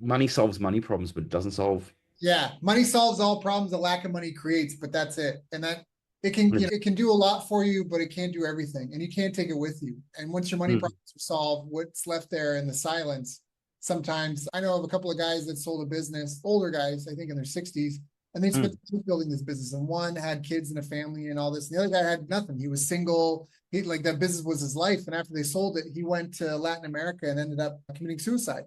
money solves money problems, but it doesn't solve. yeah. Money solves all problems. The lack of money creates, but that's it. And that it can, it can do a lot for you, but it can't do everything, and you can't take it with you. And once your money Mhm. problems are solved, what's left there in the silence? Sometimes I know of a couple of guys that sold a business, older guys, I think in their 60s, and they spent Mm. building this business. And one had kids and a family and all this. And the other guy had nothing. He was single. He like that business was his life. And after they sold it, he went to Latin America and ended up committing suicide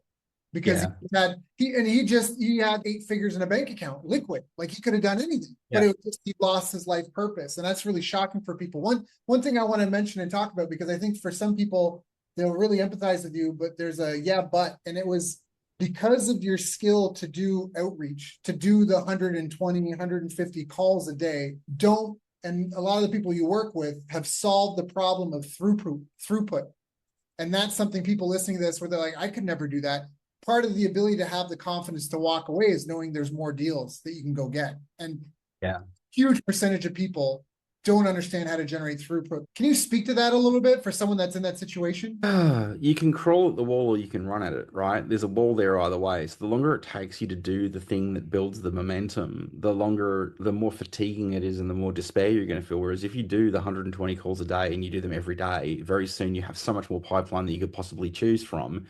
because Yeah, he had 8 figures in a bank account, liquid, like he could have done anything, but yeah. it was just he lost his life purpose, and that's really shocking for people. One thing I want to mention and talk about, because I think for some people they'll really empathize with you, but there's a yeah, but, and it was because of your skill to do outreach, to do the 120, 150 calls a day. Don't And a lot of the people you work with have solved the problem of throughput. And that's something people listening to this where they're like, I could never do that. Part of the ability to have the confidence to walk away is knowing there's more deals that you can go get. And Yeah. huge percentage of people don't understand how to generate throughput. Can you speak to that a little bit for someone that's in that situation? You can crawl at the wall or you can run at it, right? There's a wall there either way. So the longer it takes you to do the thing that builds the momentum, the more fatiguing it is and the more despair you're going to feel. Whereas if you do the 120 calls a day and you do them every day, very soon you have so much more pipeline that you could possibly choose from.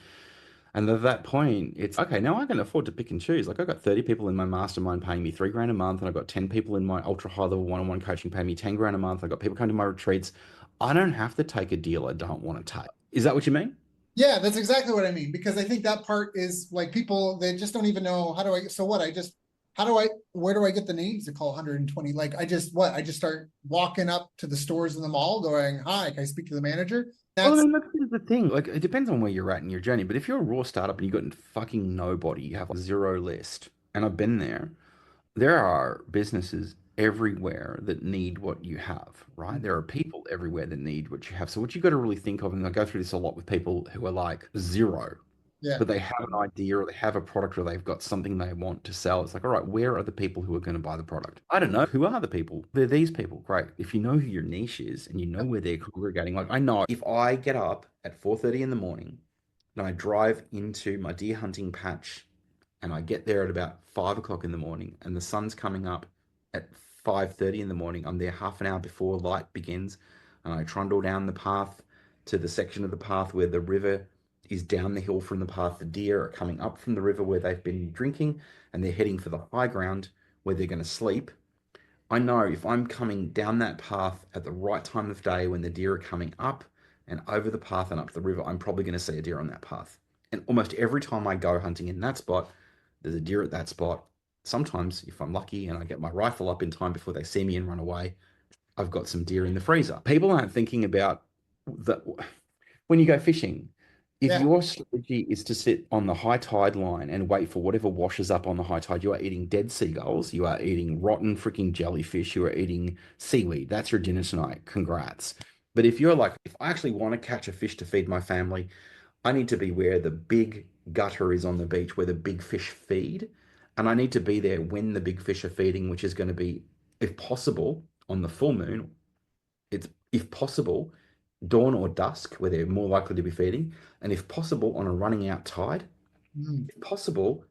And at that point, it's okay, now I can afford to pick and choose. Like I've got 30 people in my mastermind paying me 3 grand a month, and I've got 10 people in my ultra high level one-on-one coaching paying me 10 grand a month. I've got people coming to my retreats. I don't have to take a deal I don't want to take. Is that what you mean? Yeah, that's exactly what I mean. Because I think that part is like people, they just don't even know how do I, so what? Where do I get the names to call 120? Like I just start walking up to the stores in the mall going, hi, can I speak to the manager? Well, I That's, mean, that's the thing. Like, it depends on where you're at in your journey. But if you're a raw startup and you've got fucking nobody, you have like zero list, and I've been there. There are businesses everywhere that need what you have, right? There are people everywhere that need what you have. So what you got to really think of, and I go through this a lot with people who are like zero, yeah, but they have an idea or they have a product or they've got something they want to sell. It's like, all right, where are the people who are going to buy the product? I don't know. Who are the people? They're these people. Great. If you know who your niche is and you know where they're congregating, like I know if I get up at 4:30 in the morning and I drive into my deer hunting patch and I get there at about 5 o'clock in the morning and the sun's coming up at 5:30 in the morning. I'm there half an hour before light begins and I trundle down the path to the section of the path where the river is down the hill from the path. The deer are coming up from the river where they've been drinking and they're heading for the high ground where they're going to sleep. I know if I'm coming down that path at the right time of day when the deer are coming up and over the path and up the river, I'm probably going to see a deer on that path. And almost every time I go hunting in that spot, there's a deer at that spot. Sometimes, if I'm lucky and I get my rifle up in time before they see me and run away, I've got some deer in the freezer. People aren't thinking about that when you go fishing. If Yeah. your strategy is to sit on the high tide line and wait for whatever washes up on the high tide, you are eating dead seagulls, you are eating rotten freaking jellyfish, you are eating seaweed. That's your dinner tonight. Congrats. But if you're like, if I actually want to catch a fish to feed my family, I need to be where the big gutter is on the beach, where the big fish feed. And I need to be there when the big fish are feeding, which is going to be, if possible, on the full moon. It's, if possible, dawn or dusk, where they're more likely to be feeding. And if possible, on a running out tide. Mm, If possible,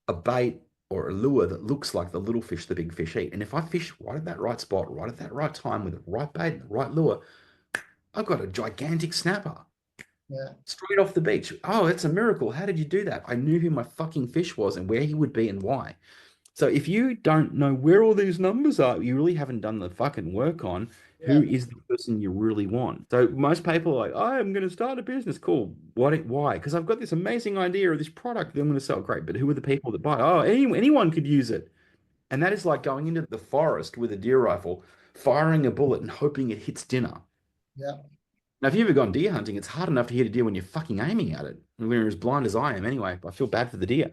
a bait or a lure that looks like the little fish the big fish eat. And if I fish right at that right spot, right at that right time with the right bait and the right lure, I've got a gigantic snapper yeah. straight off the beach. Oh, it's a miracle. How did you do that? I knew who my fucking fish was and where he would be and why. So if you don't know where all these numbers are, you really haven't done the fucking work on Yeah. who is the person you really want. So most people are like, oh, I'm going to start a business. Cool. What? Why? Because I've got this amazing idea of this product that I'm going to sell. Great. But who are the people that buy? Oh, anyone could use it. And that is like going into the forest with a deer rifle, firing a bullet and hoping it hits dinner. Yeah. Now, if you've ever gone deer hunting, it's hard enough to hit a deer when you're fucking aiming at it. When you're as blind as I am, anyway. I feel bad for the deer.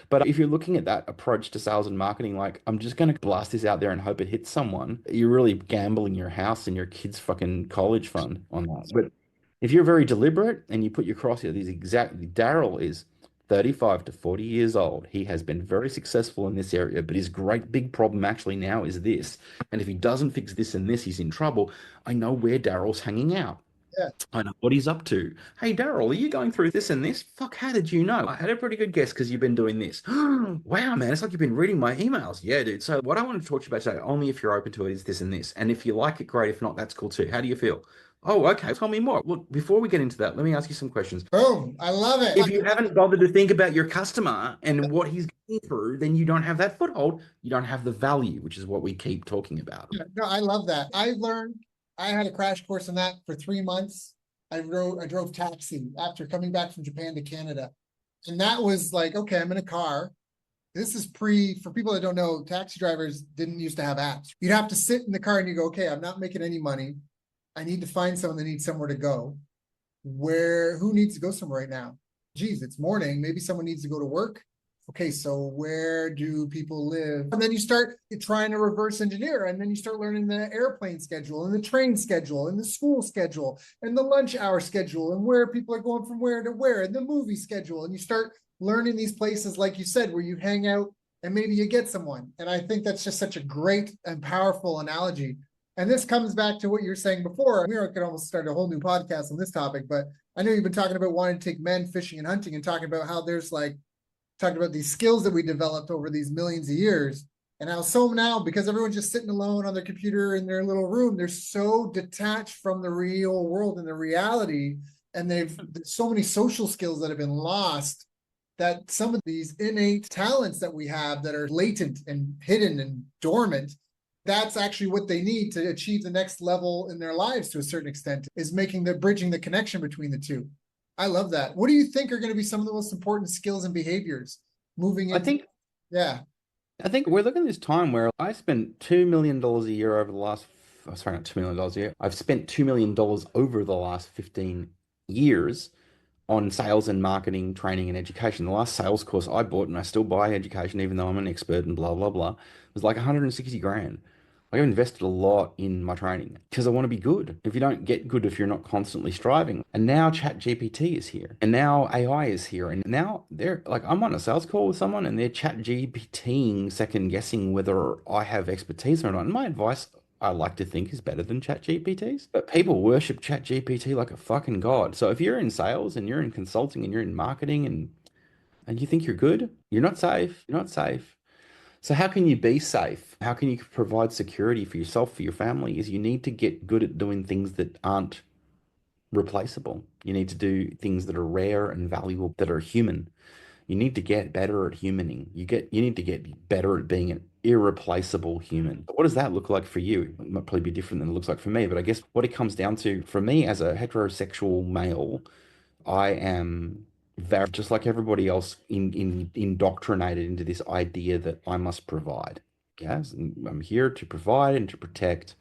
But if you're looking at that approach to sales and marketing, like, I'm just going to blast this out there and hope it hits someone, you're really gambling your house and your kids' fucking college fund on that. But if you're very deliberate and you put your crosshair, these exactly, Daryl is 35 to 40 years old. He has been very successful in this area, but his great big problem actually now is this. And if he doesn't fix this and this, he's in trouble. I know where Daryl's hanging out. Yeah. I know what he's up to. Hey, Daryl, are you going through this and this? Fuck, how did you know? I had a pretty good guess because you've been doing this. Wow, man, it's like you've been reading my emails. Yeah, dude. So what I want to talk to you about today, only if you're open to it, is this and this. And if you like it, great. If not, that's cool too. How do you feel? Oh, okay. Tell me more. Look, before we get into that, let me ask you some questions. Boom. I love it. If you haven't bothered to think about your customer and what he's going through, then you don't have that foothold. You don't have the value, which is what we keep talking about. No, I love that. I learned, I had a crash course in that for 3 months. I drove taxi after coming back from Japan to Canada. And that was like, okay, I'm in a car. This is for people that don't know, taxi drivers didn't used to have apps. You'd have to sit in the car and you go, okay, I'm not making any money. I need to find someone that needs somewhere to go. Who needs to go somewhere right now? Geez, it's morning. Maybe someone needs to go to work. Okay, so where do people live? And then you start trying to reverse engineer, and then you start learning the airplane schedule and the train schedule and the school schedule and the lunch hour schedule and where people are going from where to where and the movie schedule. And you start learning these places, like you said, where you hang out and maybe you get someone. And I think that's just such a great and powerful analogy. And this comes back to what you were saying before. We could almost start a whole new podcast on this topic, but I know you've been talking about wanting to take men fishing and hunting and talking about how there's like, talking about these skills that we developed over these millions of years. And how so now, because everyone's just sitting alone on their computer in their little room, they're so detached from the real world and the reality. And there's so many social skills that have been lost, that some of these innate talents that we have that are latent and hidden and dormant, that's actually what they need to achieve the next level in their lives to a certain extent, is bridging the connection between the two. I love that. What do you think are going to be some of the most important skills and behaviors moving I into? think Yeah. I think we're looking at this time where I spent $2 million a year over the last, oh, sorry, not $2 million a year. I've spent $2 million over the last 15 years on sales and marketing, training and education. The last sales course I bought, and I still buy education, even though I'm an expert and blah, blah, blah, was like 160 grand. I've invested a lot in my training because I want to be good. If you don't get good, if you're not constantly striving. And now ChatGPT is here, and now AI is here, and now they're like, I'm on a sales call with someone and they're ChatGPTing, second guessing whether I have expertise or not. And my advice, I like to think, is better than ChatGPT's. But people worship ChatGPT like a fucking god. So if you're in sales and you're in consulting and you're in marketing and you think you're good, you're not safe. You're not safe. So how can you be safe? How can you provide security for yourself, for your family? Is you need to get good at doing things that aren't replaceable. You need to do things that are rare and valuable, that are human. You need to get better at humaning. You need to get better at being irreplaceable human. What does that look like for you? It might probably be different than it looks like for me, but I guess what it comes down to for me as a heterosexual male, I am very just like everybody else indoctrinated into this idea that I must provide. Yes, and I'm here to provide and to protect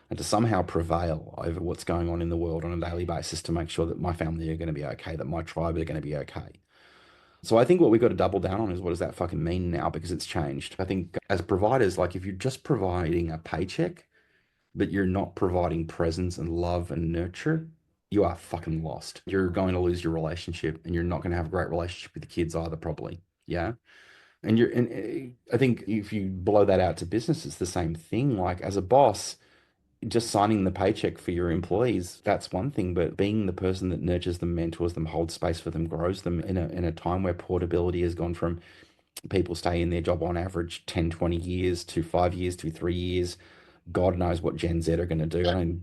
and to somehow prevail over what's going on in the world on a daily basis to make sure that my family are going to be okay, that my tribe are going to be okay. So I think what we've got to double down on is what does that fucking mean now because it's changed. I think as providers, like if you're just providing a paycheck, but you're not providing presence and love and nurture, you are fucking lost. You're going to lose your relationship and you're not going to have a great relationship with the kids either, probably. Yeah. And I think if you blow that out to business, it's the same thing. Like as a boss, just signing the paycheck for your employees, that's one thing, but being the person that nurtures them, mentors them, holds space for them, grows them in a time where portability has gone from people stay in their job on average 10, 20 years to 5 years to 3 years. God knows what Gen Z are going to do. I know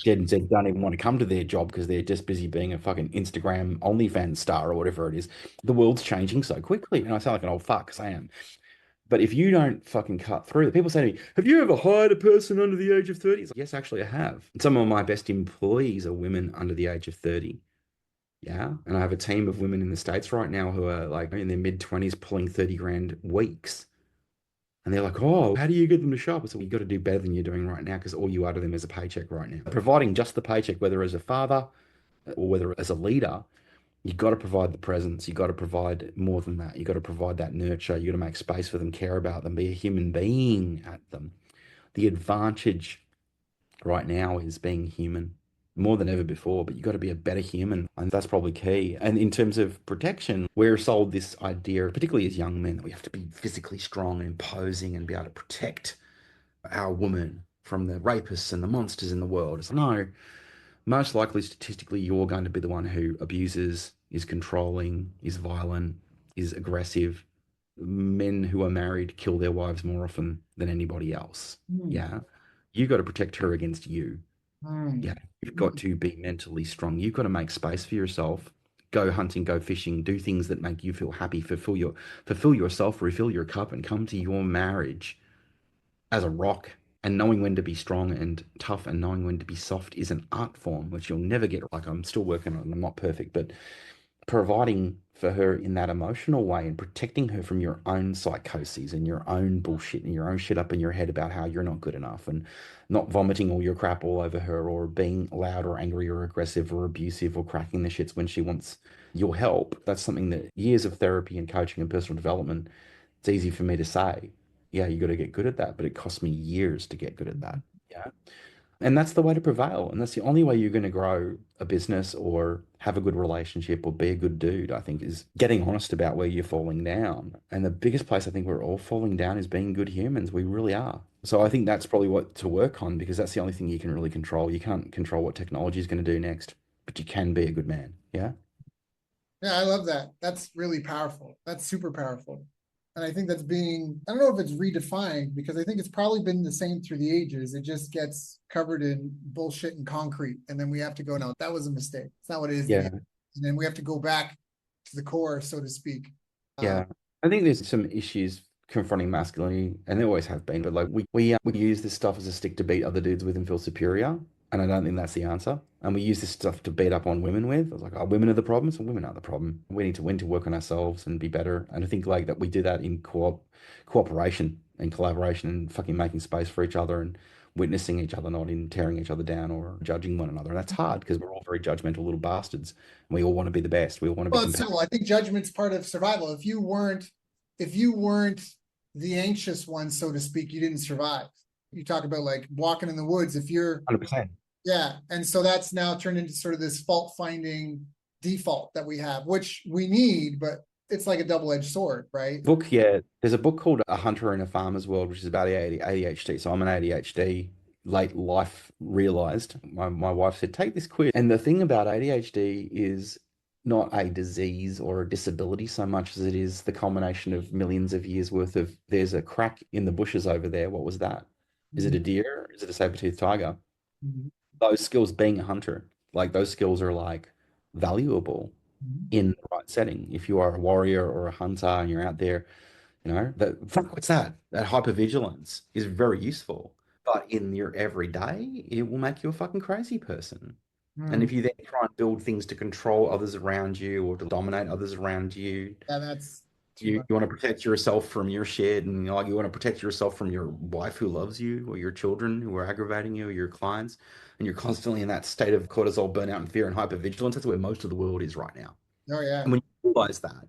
Gen Z don't even want to come to their job because they're just busy being a fucking Instagram OnlyFans star or whatever it is. The world's changing so quickly. And I sound like an old fuck because I am. But if you don't fucking cut through, people say to me, have you ever hired a person under the age of 30? It's like, yes, actually, I have. Some of my best employees are women under the age of 30. Yeah. And I have a team of women in the States right now who are like in their mid 20s pulling 30 grand weeks. And they're like, oh, how do you get them to show up? I said, well, you got to do better than you're doing right now because all you are to them is a paycheck right now. Providing just the paycheck, whether as a father or whether as a leader, you got to provide the presence. You got to provide more than that. You got to provide that nurture. You got to make space for them, care about them, be a human being at them. The advantage right now is being human more than ever before, but you got to be a better human. And that's probably key. And in terms of protection, we're sold this idea, particularly as young men, that we have to be physically strong and imposing and be able to protect our woman from the rapists and the monsters in the world. It's like, no, most likely statistically, you're going to be the one who abuses, is controlling, is violent, is aggressive. Men who are married kill their wives more often than anybody else. Hmm. Yeah. You got to protect her against you. Yeah. Hmm. You've got to be mentally strong. You've got to make space for yourself. Go hunting, go fishing, do things that make you feel happy, fulfill yourself, refill your cup, and come to your marriage as a rock. And knowing when to be strong and tough and knowing when to be soft is an art form, which you'll never get. Like I'm still working on it, and I'm not perfect, but providing for her in that emotional way and protecting her from your own psychoses and your own bullshit and your own shit up in your head about how you're not good enough and not vomiting all your crap all over her or being loud or angry or aggressive or abusive or cracking the shits when she wants your help. That's something that years of therapy and coaching and personal development, it's easy for me to say, yeah, you got to get good at that, but it cost me years to get good at that. Yeah. And that's the way to prevail. And that's the only way you're going to grow a business or have a good relationship or be a good dude, I think, is getting honest about where you're falling down. And the biggest place I think we're all falling down is being good humans. We really are. So I think that's probably what to work on because that's the only thing you can really control. You can't control what technology is going to do next, but you can be a good man. Yeah. Yeah, I love that. That's really powerful. That's super powerful. And I think that's being, I don't know if it's redefined because I think it's probably been the same through the ages. It just gets covered in bullshit and concrete. And then we have to go, no, that was a mistake. It's not what it is. Yeah. And then we have to go back to the core, so to speak. Yeah, I think there's some issues confronting masculinity, and there always have been. But like we use this stuff as a stick to beat other dudes with and feel superior, and I don't think that's the answer. And we use this stuff to beat up on women with. I was like, oh, women are the problem, so women are the problem. We need to work on ourselves and be better. And I think like that we do that in cooperation and collaboration and fucking making space for each other and witnessing each other, not in tearing each other down or judging one another. And that's hard because we're all very judgmental little bastards. And we all want to be the best. We all want to be Well, it's competitive. simple. I think judgment's part of survival. If you weren't the anxious one, so to speak, you didn't survive. You talk about like walking in the woods. If you're 100%. Yeah. And so that's now turned into sort of this fault finding default that we have, which we need, but it's like a double-edged sword, right? Book, yeah. There's a book called A Hunter in a Farmer's World, which is about ADHD. So I'm an ADHD late life realized. My wife said, take this quiz. And the thing about ADHD is not a disease or a disability so much as it is the culmination of millions of years worth of there's a crack in the bushes over there. What was that? Is it a deer? Is it a saber-toothed tiger? Mhm. Those skills being a hunter, like those skills are like valuable Mhm. in the right setting. If you are a warrior or a hunter and you're out there You know, that fuck, what's that? That hypervigilance is very useful. But in your everyday, it will make you a fucking crazy person. And Hmm. if you then try and build things to control others around you or to dominate others around you, Yeah, that's too you much. want to protect yourself from your shit, and like you want to protect yourself from your wife who loves you or your children who are aggravating you or your clients, and you're constantly in that state of cortisol, burnout, and fear and hypervigilance. That's where most of the world is right now. Oh yeah. And when you realize that,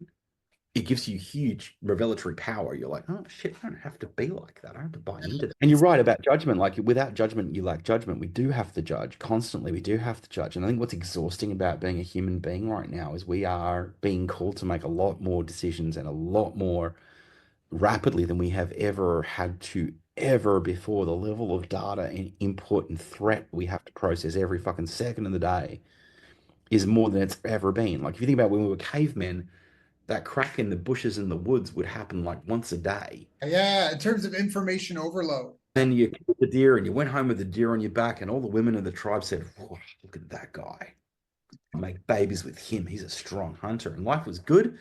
it gives you huge revelatory power. You're like, oh shit, I don't have to be like that. I don't have to buy into that. And you're right about judgment. Like without judgment, you lack judgment. We do have to judge constantly. We do have to judge. And I think what's exhausting about being a human being right now is we are being called to make a lot more decisions and a lot more rapidly than we have ever had to ever before. The level of data and input and threat we have to process every fucking second of the day is more than it's ever been. Like if you think about when we were cavemen, that crack in the bushes in the woods would happen like once a day. Yeah, in terms of information overload. Then you killed the deer and you went home with the deer on your back, and all the women of the tribe said, "Whoa, look at that guy. Make babies with him. He's a strong hunter." And life was good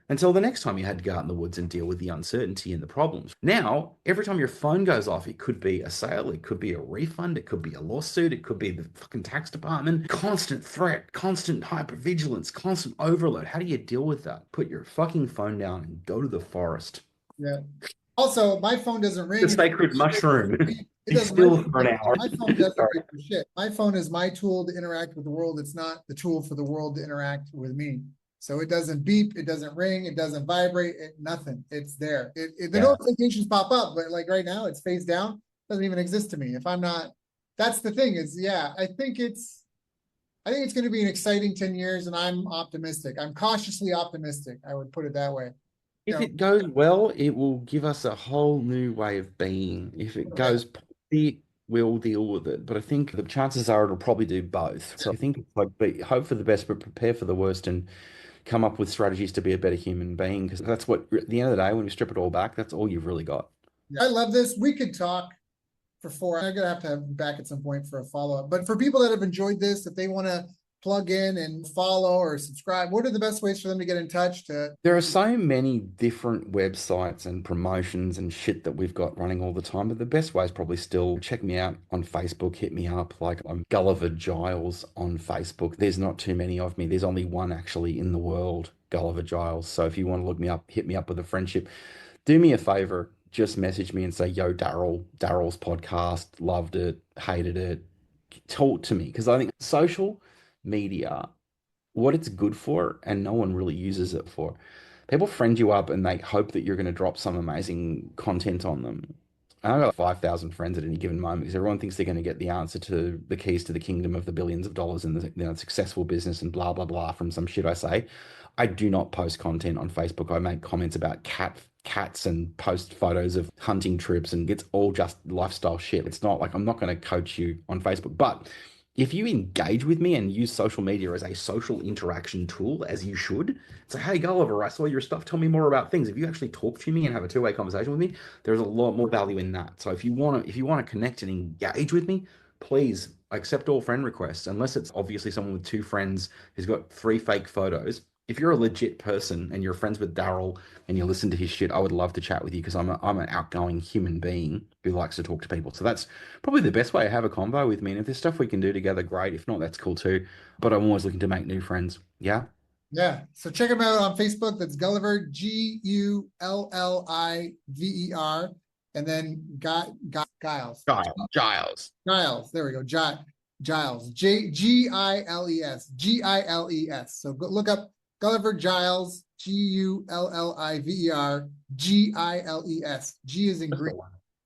until the next time you had to go out in the woods and deal with the uncertainty and the problems. Now, every time your phone goes off, it could be a sale, it could be a refund, it could be a lawsuit, it could be the fucking tax department. Constant threat, constant hypervigilance, constant overload. How do you deal with that? Put your fucking phone down and go to the forest. Yeah. Also, my phone doesn't ring. The sacred mushroom. It Be doesn't. still for an hour. My phone doesn't Sorry. ring for shit. My phone is my tool to interact with the world. It's not the tool for the world to interact with me. So it doesn't beep, it doesn't ring, it doesn't vibrate, nothing. It's there. The Yeah. notifications pop up, but like right now, it's face down. Doesn't even exist to me. If I'm not, that's the thing is, yeah, I think it's going to be an exciting 10 years, and I'm optimistic. I'm cautiously optimistic. I would put it that way. You If know, it goes well, it will give us a whole new way of being. If it yeah, goes poorly, we'll deal with it. But I think the chances are it'll probably do both. So I think it's like hope for the best, but prepare for the worst and come up with strategies to be a better human being. Because that's what, at the end of the day, when we strip it all back, that's all you've really got. I love this. We could talk for 4. I'm gonna have to have you back at some point for a follow-up. But for people that have enjoyed this, if they want to plug in and follow or subscribe, what are the best ways for them to get in touch to There are so many different websites and promotions and shit that we've got running all the time, but the best way is probably still check me out on Facebook, hit me up. Like I'm Gulliver Giles on Facebook. There's not too many of me. There's only one actually in the world, Gulliver Giles. So if you want to look me up, hit me up with a friendship. Do me a favor, just message me and say, yo, Daryl's podcast, loved it, hated it. Talk to me because I think social media what it's good for, and no one really uses it for. People friend you up and they hope that you're going to drop some amazing content on them. And I've got 5,000 friends at any given moment because everyone thinks they're going to get the answer to the keys to the kingdom of the billions of dollars in the successful business and blah, blah, blah from some shit I say. I do not post content on Facebook. I make comments about cats and post photos of hunting trips, and it's all just lifestyle shit. It's not like I'm not going to coach you on Facebook, but if you engage with me and use social media as a social interaction tool, as you should, say, hey, Gulliver, I saw your stuff. Tell me more about things. If you actually talk to me and have a two-way conversation with me, there's a lot more value in that. So if you want to connect and engage with me, please accept all friend requests, unless it's obviously someone with 2 friends who's got 3 fake photos. If you're a legit person and you're friends with Daryl and you listen to his shit, I would love to chat with you because I'm an outgoing human being who likes to talk to people. So that's probably the best way to have a convo with me. And if there's stuff we can do together, great. If not, that's cool too. But I'm always looking to make new friends. Yeah. Yeah. So check him out on Facebook. That's Gulliver, Gulliver. And then Giles. Giles. Giles. There we go. Giles. Giles. So go look up Gulliver Giles. Gulliver. G is in Greek.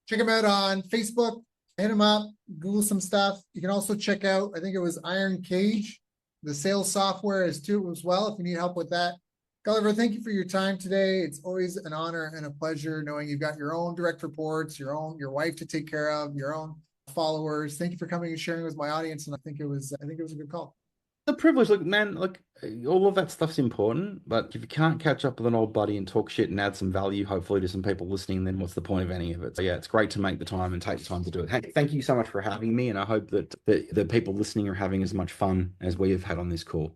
Check him out on Facebook. Hit him up. Google some stuff. You can also check out, I think it was Iron Cage. The sales software is too as well if you need help with that. Gulliver, thank you for your time today. It's always an honor and a pleasure knowing you've got your own direct reports, your wife to take care of, your own followers. Thank you for coming and sharing with my audience. And I think it was a good call. The privilege, look, man, look, all of that stuff's important, but if you can't catch up with an old buddy and talk shit and add some value, hopefully, to some people listening, then what's the point of any of it? So yeah, it's great to make the time and take the time to do it. Hey, thank you so much for having me, and I hope that the people listening are having as much fun as we have had on this call.